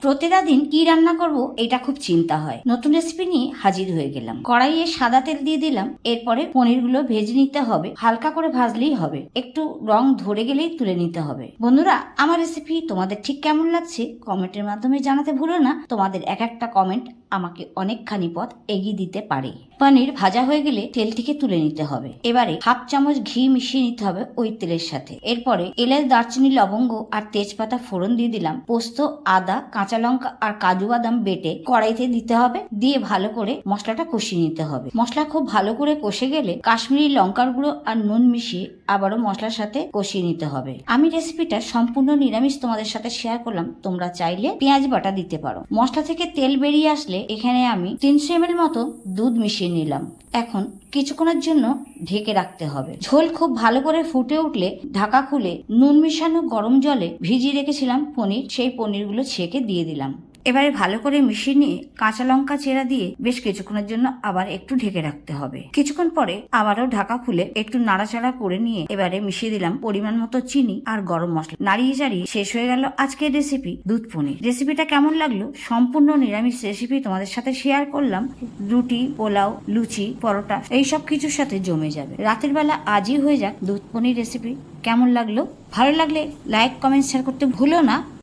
প্রতিটা দিন কি রান্না করব এটা খুব চিন্তা হয়। নতুন রেসিপি নিয়ে হাজির হয়ে গেলাম। কড়াইয়ে সাদা তেল দিয়ে দিলাম। এরপরে পনিরগুলো ভেজে নিতে হবে। হালকা করে ভাজলেই হবে, একটু রং ধরে গেলেই তুলে নিতে হবে। বন্ধুরা, আমার রেসিপি তোমাদের ঠিক কেমন লাগছে কমেন্টের মাধ্যমে জানাতে ভুলো না। তোমাদের এক একটা কমেন্ট আমাকে অনেকখানি পথ এগিয়ে দিতে পারে। পনির ভাজা হয়ে গেলে তেল থেকে তুলে নিতে হবে। এবারে হাফ চামচ ঘি মিশিয়ে নিতে হবে ওই তেলের সাথে। এরপরে এলাচ, দারচিনি, লবঙ্গ আর তেজপাতা ফোড়ন দিয়ে দিলাম। পোস্ত, আদা, কাঁচা লঙ্কা আর কাজু বাদাম বেটে কড়াইতে দিতে হবে। দিয়ে ভালো করে মশলাটা কষিয়ে নিতে হবে। মশলা খুব ভালো করে কষে গেলে কাশ্মীরি লঙ্কার গুঁড়ো আর নুন মিশিয়ে আবারও মশলার সাথে কষিয়ে নিতে হবে। আমি রেসিপিটা সম্পূর্ণ নিরামিষ তোমাদের সাথে শেয়ার করলাম। তোমরা চাইলে পেঁয়াজ বাটা দিতে পারো। মশলা থেকে তেল বেরিয়ে আসলে এখানে আমি 300 ml মতো দুধ মিশিয়ে নিলাম। এখন কিছুক্ষণের জন্য ঢেকে রাখতে হবে। ঝোল খুব ভালো করে ফুটে উঠলে ঢাকা খুলে নুন মিশানো গরম জলে ভিজিয়ে রেখেছিলাম পনির, সেই পনিরগুলো ছেঁকে দিয়ে দিলাম। এবারে ভালো করে মিশিয়ে নিয়ে কাঁচা লঙ্কা চেরা দিয়ে বেশ কিছুক্ষণের জন্য আবার একটু ঢেকে রাখতে হবে। কিছুক্ষণ পরে আবারও ঢাকা খুলে একটু নাড়াচাড়া করে নিয়ে এবারে মিশিয়ে দিলাম পরিমাণ মতো চিনি আর গরম মশলা। নাড়িয়ে চাড়িয়ে শেষ হয়ে গেল আজকের রেসিপি দুধ পনির। রেসিপিটা কেমন লাগলো? সম্পূর্ণ নিরামিষ রেসিপি তোমাদের সাথে শেয়ার করলাম। রুটি, পোলাও, লুচি, পরোটা এইসব কিছুর সাথে জমে যাবে। রাতের বেলা আজই হয়ে যাক দুধ পনির রেসিপি। কেমন লাগলো? ভালো লাগলে লাইক, কমেন্ট, শেয়ার করতে ভুলো না।